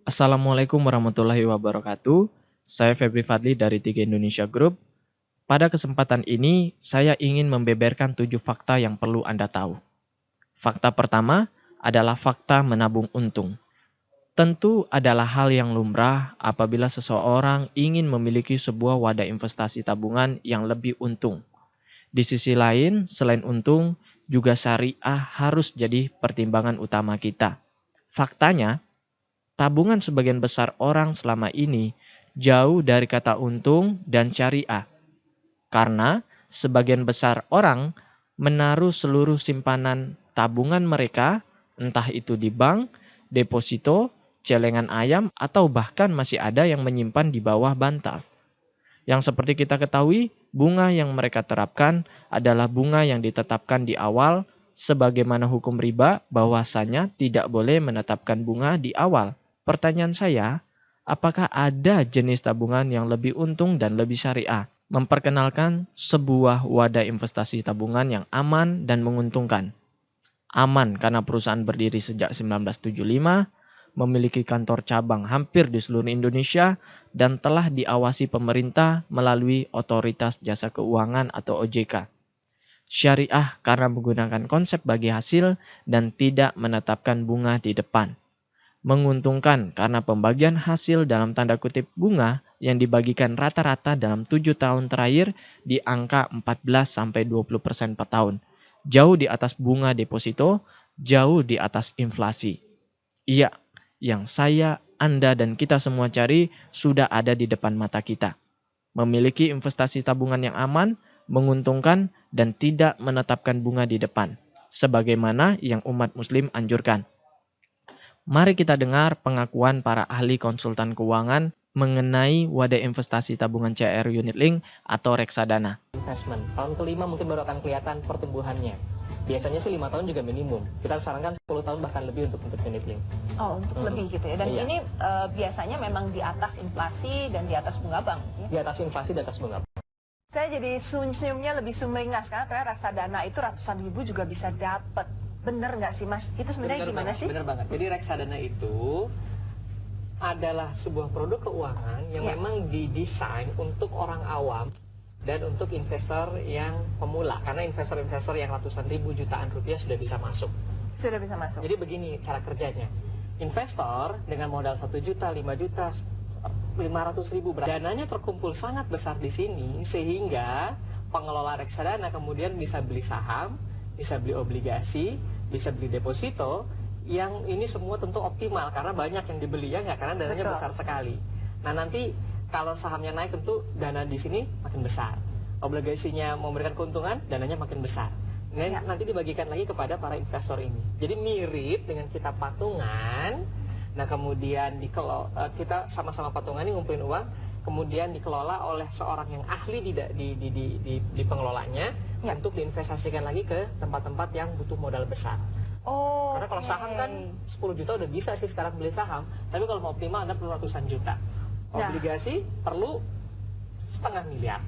Assalamualaikum warahmatullahi wabarakatuh. Saya Febri Fadli dari Tiga Indonesia Group. Pada kesempatan ini, saya ingin membeberkan 7 fakta yang perlu Anda tahu. Fakta pertama adalah fakta menabung untung. Tentu adalah hal yang lumrah apabila seseorang ingin memiliki sebuah wadah investasi tabungan yang lebih untung. Di sisi lain, selain untung, juga syariah harus jadi pertimbangan utama kita. Faktanya, tabungan sebagian besar orang selama ini jauh dari kata untung dan syariah. Karena sebagian besar orang menaruh seluruh simpanan tabungan mereka, entah itu di bank, deposito, celengan ayam, atau bahkan masih ada yang menyimpan di bawah bantal. Yang seperti kita ketahui, bunga yang mereka terapkan adalah bunga yang ditetapkan di awal, sebagaimana hukum riba bahwasanya tidak boleh menetapkan bunga di awal. Pertanyaan saya, apakah ada jenis tabungan yang lebih untung dan lebih syariah? Memperkenalkan sebuah wadah investasi tabungan yang aman dan menguntungkan. Aman karena perusahaan berdiri sejak 1975, memiliki kantor cabang hampir di seluruh Indonesia, dan telah diawasi pemerintah melalui Otoritas Jasa Keuangan atau OJK. Syariah karena menggunakan konsep bagi hasil dan tidak menetapkan bunga di depan. Menguntungkan karena pembagian hasil dalam tanda kutip bunga yang dibagikan rata-rata dalam 7 tahun terakhir di angka 14-20% per tahun. Jauh di atas bunga deposito, jauh di atas inflasi. Iya, yang saya, Anda, dan kita semua cari sudah ada di depan mata kita. Memiliki investasi tabungan yang aman, menguntungkan, dan tidak menetapkan bunga di depan. Sebagaimana yang umat muslim anjurkan. Mari kita dengar pengakuan para ahli konsultan keuangan mengenai wadah investasi tabungan CR Unit Link atau reksadana. Investment. Tahun kelima mungkin baru akan kelihatan pertumbuhannya. Biasanya sih 5 tahun juga minimum. Kita sarankan 10 tahun bahkan lebih untuk unit link. Oh, untuk lebih gitu ya. Dan Iya. ini biasanya memang di atas inflasi dan di atas bunga bank. Ya? Di atas inflasi, di atas bunga. Saya jadi senyumnya lebih sumringah karena ternyata reksadana itu ratusan ribu juga bisa dapat. Bener nggak sih Mas? Itu sebenarnya gimana sih? Bener banget. Jadi reksadana itu adalah sebuah produk keuangan yang memang didesain untuk orang awam dan untuk investor yang pemula. Karena investor-investor yang ratusan ribu jutaan rupiah sudah bisa masuk. Sudah bisa masuk. Jadi begini cara kerjanya. Investor dengan modal 1 juta, 5 juta, 500 ribu, dananya terkumpul sangat besar di sini sehingga pengelola reksadana kemudian bisa beli saham, bisa beli obligasi, bisa beli deposito, yang ini semua tentu optimal karena banyak yang dibeli ya nggak, karena dananya Betul. besar sekali. Nah nanti kalau sahamnya naik tentu dana di sini makin besar, obligasinya memberikan keuntungan, dananya makin besar. Dan nanti dibagikan lagi kepada para investor ini. Jadi mirip dengan kita patungan. Nah kemudian kita sama-sama patungan ini ngumpulin uang, kemudian dikelola oleh seorang yang ahli di pengelolanya untuk diinvestasikan lagi ke tempat-tempat yang butuh modal besar. Oh. Karena kalau saham kan 10 juta udah bisa sih sekarang beli saham, tapi kalau mau optimal Anda perlu ratusan juta. Obligasi perlu setengah miliar.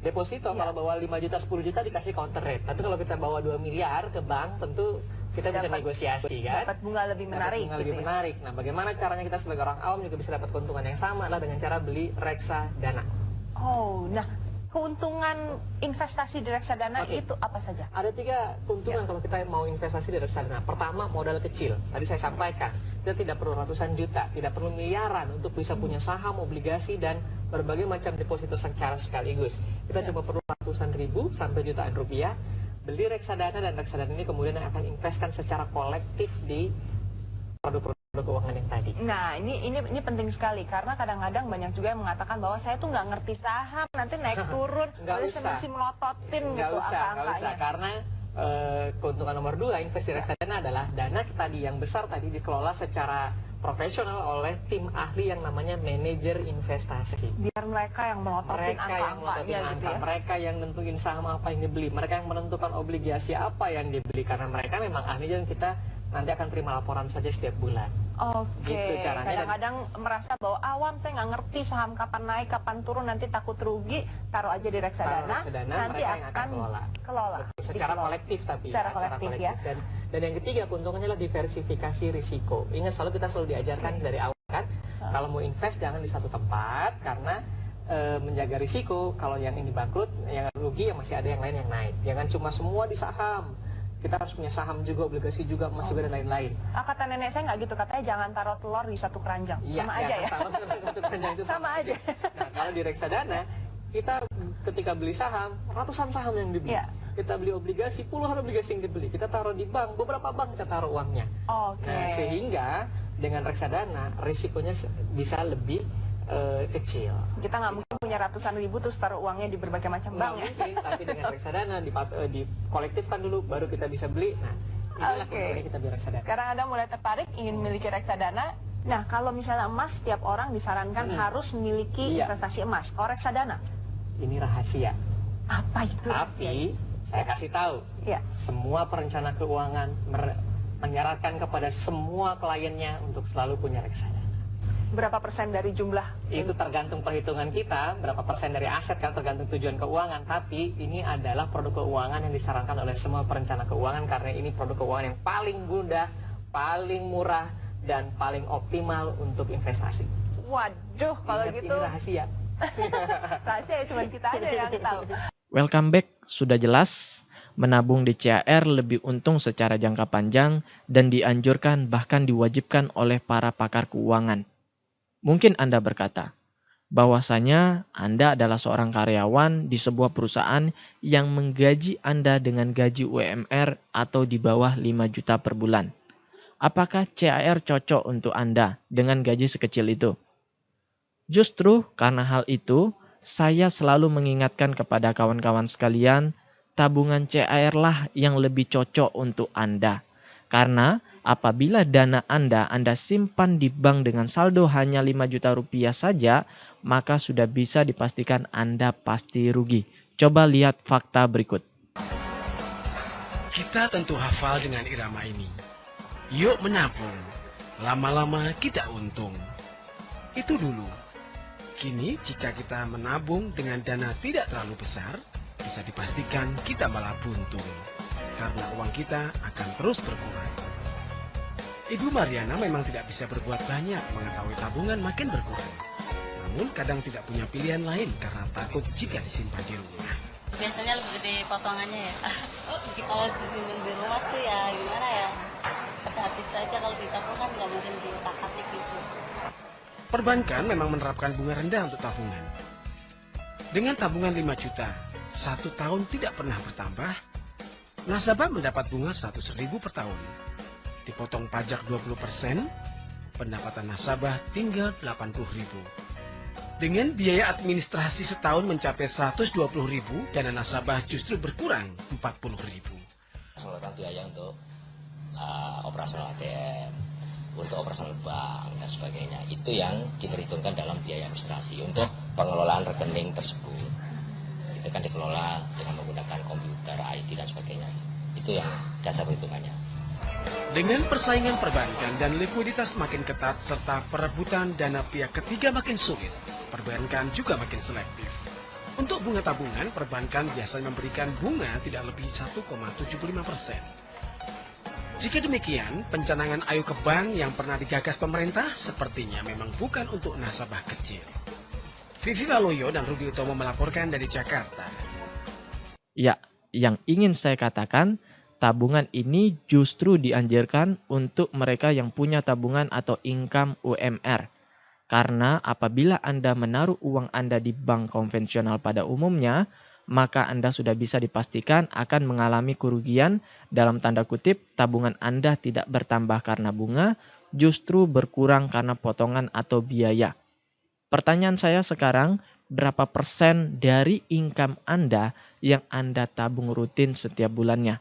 Deposito kalau bawa 5 juta 10 juta dikasih counter rate. Tapi kalau kita bawa 2 miliar ke bank tentu kita bisa negosiasi kan. Dapat bunga lebih menarik. Bunga lebih menarik. Nah, bagaimana caranya kita sebagai orang awam juga bisa dapat keuntungan yang sama adalah dengan cara beli reksadana. Oh, nah keuntungan investasi di reksadana itu apa saja? Ada 3 keuntungan kalau kita mau investasi di reksadana. Pertama, modal kecil. Tadi saya sampaikan, kita tidak perlu ratusan juta, tidak perlu miliaran untuk bisa punya saham, obligasi, dan berbagai macam deposito secara sekaligus. Kita cuma perlu ratusan ribu sampai jutaan rupiah, beli reksadana, dan reksadana ini kemudian akan investkan secara kolektif di produk-produk keuangan yang tadi. Nah, ini penting sekali karena kadang-kadang banyak juga yang mengatakan bahwa saya tuh nggak ngerti saham, nanti naik turun, saya masih melototin gitu angka-angkanya. Karena keuntungan nomor 2 investasi reksadana adalah dana tadi yang besar tadi dikelola secara profesional oleh tim ahli yang namanya manajer investasi. Biar mereka yang melototin angka-angkanya gitu ya. Mereka yang nentuin saham apa yang dibeli, mereka yang menentukan obligasi apa yang dibeli, karena mereka memang ahli dan kita nanti akan terima laporan saja setiap bulan. Oke, Gitu caranya. kadang-kadang merasa bahwa awam, saya nggak ngerti saham kapan naik, kapan turun, nanti takut rugi, taruh aja di reksadana, nanti mereka yang akan kelola. Secara kolektif tapi secara kolektif ya. Dan yang ketiga keuntungannya adalah diversifikasi risiko. Ingat kita selalu diajarkan dari awal kan, kalau mau invest jangan di satu tempat karena menjaga risiko. Kalau yang ini bangkrut, yang rugi, yang masih ada yang lain yang naik. Jangan cuma semua di saham. Kita harus punya saham juga, obligasi juga, emas juga, dan lain-lain. Kata nenek saya nggak gitu, katanya jangan taruh telur di satu keranjang. Sama aja ya. Taruh telur di satu keranjang itu sama aja. Nah, kalau di reksadana, kita ketika beli saham, ratusan saham yang dibeli. Kita beli obligasi, puluhan obligasi yang dibeli. Kita taruh di bank, beberapa bank kita taruh uangnya. Nah, sehingga dengan reksadana, risikonya bisa lebih kecil. Kita nggak mungkin punya ratusan ribu terus taruh uangnya di berbagai macam bank ya. Mungkin, tapi dengan reksadana dikolektifkan dulu baru kita bisa beli. Nah, inilah keuntungannya kita beli reksadana. Sekarang Anda mulai tertarik ingin memiliki reksadana. Nah, kalau misalnya emas, setiap orang disarankan harus memiliki investasi emas. Kalau reksadana, ini rahasia. Apa itu? Tapi saya kasih tahu. Semua perencana keuangan menyarankan kepada semua kliennya untuk selalu punya reksadana. Berapa persen dari jumlah? Itu tergantung perhitungan kita, berapa persen dari aset kan tergantung tujuan keuangan. Tapi ini adalah produk keuangan yang disarankan oleh semua perencana keuangan karena ini produk keuangan yang paling mudah, paling murah, dan paling optimal untuk investasi. Waduh, kalau gitu ini rahasia. Rahasia ya cuma kita aja yang tahu. Welcome back, sudah jelas. Menabung di CAR lebih untung secara jangka panjang dan dianjurkan bahkan diwajibkan oleh para pakar keuangan. Mungkin Anda berkata, bahwasanya Anda adalah seorang karyawan di sebuah perusahaan yang menggaji Anda dengan gaji UMR atau di bawah 5 juta per bulan. Apakah CAR cocok untuk Anda dengan gaji sekecil itu? Justru karena hal itu, saya selalu mengingatkan kepada kawan-kawan sekalian, tabungan CAR lah yang lebih cocok untuk Anda. Karena apabila dana Anda simpan di bank dengan saldo hanya 5 juta rupiah saja, maka sudah bisa dipastikan Anda pasti rugi. Coba lihat fakta berikut. Kita tentu hafal dengan irama ini. Yuk menabung, lama-lama kita untung. Itu dulu. Kini jika kita menabung dengan dana tidak terlalu besar, bisa dipastikan kita malah buntung. Karena uang kita akan terus berkurang. Ibu Mariana memang tidak bisa berbuat banyak mengetahui tabungan makin berkurang. Namun kadang tidak punya pilihan lain karena takut jika disimpan di rumah. Biasanya lebih gede potongannya ya. Kalau disimpan di rumah tuh ya gimana ya. Hati-hati saja kalau ditabung kan nggak mungkin ditakati gitu. Perbankan memang menerapkan bunga rendah untuk tabungan. Dengan tabungan 5 juta, 1 tahun tidak pernah bertambah, nasabah mendapat bunga 100.000 per tahun. Dipotong pajak 20%, pendapatan nasabah tinggal 80.000. Dengan biaya administrasi setahun mencapai 120.000, dana nasabah justru berkurang 40.000. Mengeluarkan biaya untuk operasional ATM, untuk operasional bank dan sebagainya. Itu yang diperhitungkan dalam biaya administrasi untuk pengelolaan rekening tersebut. Itu kan dikelola dengan menggunakan komputer, IT dan sebagainya. Itu yang dasar perhitungannya. Dengan persaingan perbankan dan likuiditas makin ketat serta perebutan dana pihak ketiga makin sulit, perbankan juga makin selektif. Untuk bunga tabungan, perbankan biasanya memberikan bunga tidak lebih 1,75%. Jika demikian, pencanangan ayo ke bank yang pernah digagas pemerintah sepertinya memang bukan untuk nasabah kecil. Vivi Waloyo dan Rudi Utomo melaporkan dari Jakarta. Ya, yang ingin saya katakan, tabungan ini justru dianjurkan untuk mereka yang punya tabungan atau income UMR. Karena apabila Anda menaruh uang Anda di bank konvensional pada umumnya, maka Anda sudah bisa dipastikan akan mengalami kerugian, dalam tanda kutip tabungan Anda tidak bertambah karena bunga, justru berkurang karena potongan atau biaya. Pertanyaan saya sekarang, berapa persen dari income Anda yang Anda tabung rutin setiap bulannya?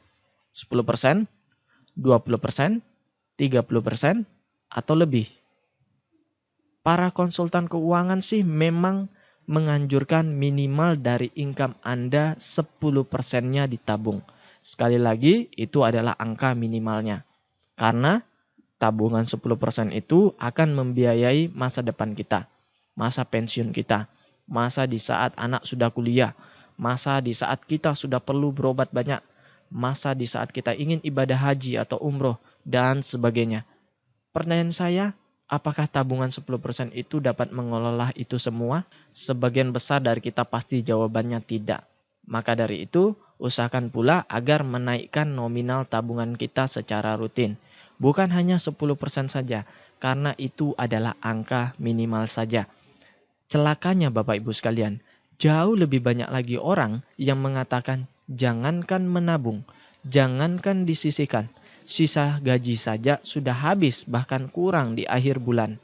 10%, 20%, 30%, atau lebih? Para konsultan keuangan sih memang menganjurkan minimal dari income Anda 10%-nya ditabung. Sekali lagi, itu adalah angka minimalnya. Karena tabungan 10% itu akan membiayai masa depan kita, masa pensiun kita, masa di saat anak sudah kuliah, masa di saat kita sudah perlu berobat banyak, masa di saat kita ingin ibadah haji atau umroh, dan sebagainya. Pertanyaan saya, apakah tabungan 10% itu dapat mengelola itu semua? Sebagian besar dari kita pasti jawabannya tidak. Maka dari itu, usahakan pula agar menaikkan nominal tabungan kita secara rutin. Bukan hanya 10% saja, karena itu adalah angka minimal saja. Celakanya Bapak Ibu sekalian, jauh lebih banyak lagi orang yang mengatakan jangankan menabung, jangankan disisihkan. Sisa gaji saja sudah habis bahkan kurang di akhir bulan.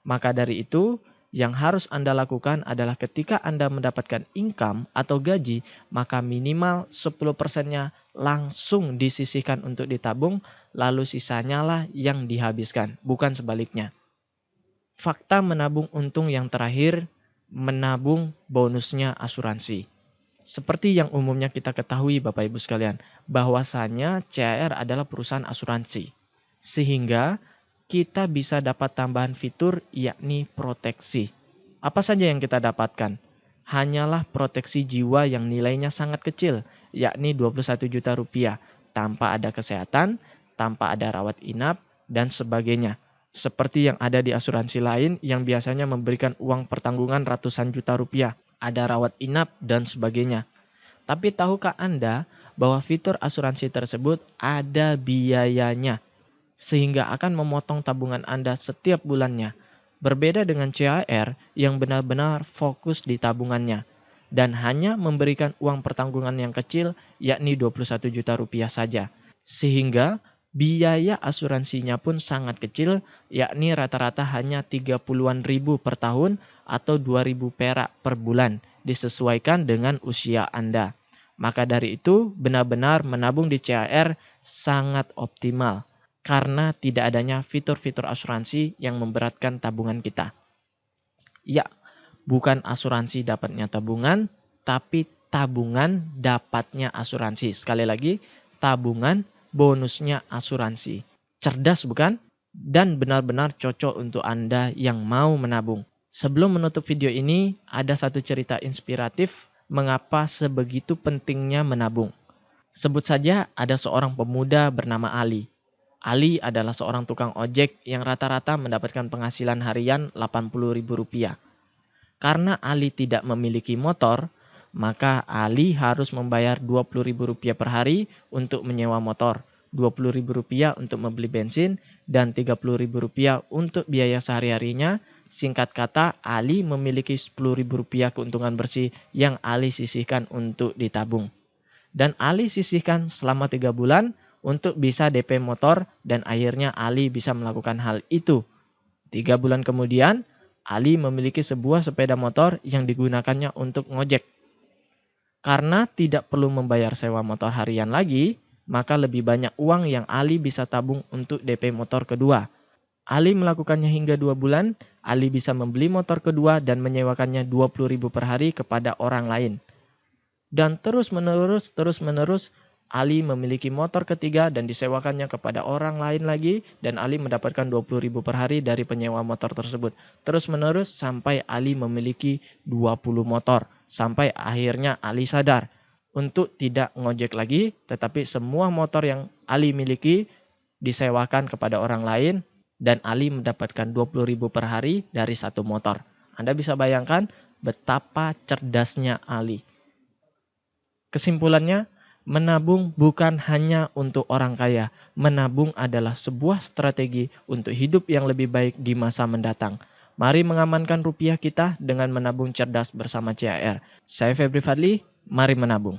Maka dari itu, yang harus Anda lakukan adalah ketika Anda mendapatkan income atau gaji, maka minimal 10%-nya langsung disisihkan untuk ditabung, lalu sisanya lah yang dihabiskan, bukan sebaliknya. Fakta menabung untung yang terakhir, menabung bonusnya asuransi. Seperti yang umumnya kita ketahui Bapak Ibu sekalian, bahwasanya CAR adalah perusahaan asuransi. Sehingga kita bisa dapat tambahan fitur yakni proteksi. Apa saja yang kita dapatkan? Hanyalah proteksi jiwa yang nilainya sangat kecil, yakni 21 juta rupiah, tanpa ada kesehatan, tanpa ada rawat inap, dan sebagainya. Seperti yang ada di asuransi lain yang biasanya memberikan uang pertanggungan ratusan juta rupiah, ada rawat inap, dan sebagainya. Tapi tahukah Anda bahwa fitur asuransi tersebut ada biayanya, sehingga akan memotong tabungan Anda setiap bulannya. Berbeda dengan CAR yang benar-benar fokus di tabungannya dan hanya memberikan uang pertanggungan yang kecil, yakni 21 juta rupiah saja. Sehingga biaya asuransinya pun sangat kecil, yakni rata-rata hanya 30-an ribu per tahun atau 2.000 perak per bulan, disesuaikan dengan usia Anda. Maka dari itu, benar-benar menabung di CAR sangat optimal karena tidak adanya fitur-fitur asuransi yang memberatkan tabungan kita. Ya, bukan asuransi dapatnya tabungan, tapi tabungan dapatnya asuransi. Sekali lagi, tabungan bonusnya asuransi. Cerdas bukan? Dan benar-benar cocok untuk Anda yang mau menabung. Sebelum menutup video ini, ada satu cerita inspiratif mengapa sebegitu pentingnya menabung. Sebut saja ada seorang pemuda bernama Ali. Ali adalah seorang tukang ojek yang rata-rata mendapatkan penghasilan harian Rp80.000. Karena Ali tidak memiliki motor, maka Ali harus membayar Rp20.000 per hari untuk menyewa motor, Rp20.000 untuk membeli bensin, dan Rp30.000 untuk biaya sehari-harinya. Singkat kata, Ali memiliki Rp10.000 keuntungan bersih yang Ali sisihkan untuk ditabung. Dan Ali sisihkan selama 3 bulan untuk bisa DP motor, dan akhirnya Ali bisa melakukan hal itu. 3 bulan kemudian, Ali memiliki sebuah sepeda motor yang digunakannya untuk ngojek. Karena tidak perlu membayar sewa motor harian lagi, maka lebih banyak uang yang Ali bisa tabung untuk DP motor kedua. Ali melakukannya hingga 2 bulan, Ali bisa membeli motor kedua dan menyewakannya Rp20.000 per hari kepada orang lain. Dan terus-menerus, Ali memiliki motor ketiga dan disewakannya kepada orang lain lagi, dan Ali mendapatkan Rp20.000 per hari dari penyewa motor tersebut. Terus-menerus sampai Ali memiliki 20 motor. Sampai akhirnya Ali sadar untuk tidak ngojek lagi, tetapi semua motor yang Ali miliki disewakan kepada orang lain, dan Ali mendapatkan Rp20.000 per hari dari satu motor. Anda bisa bayangkan betapa cerdasnya Ali. Kesimpulannya, menabung bukan hanya untuk orang kaya. Menabung adalah sebuah strategi untuk hidup yang lebih baik di masa mendatang. Mari mengamankan rupiah kita dengan menabung cerdas bersama CAR. Saya Febri Fadli, mari menabung.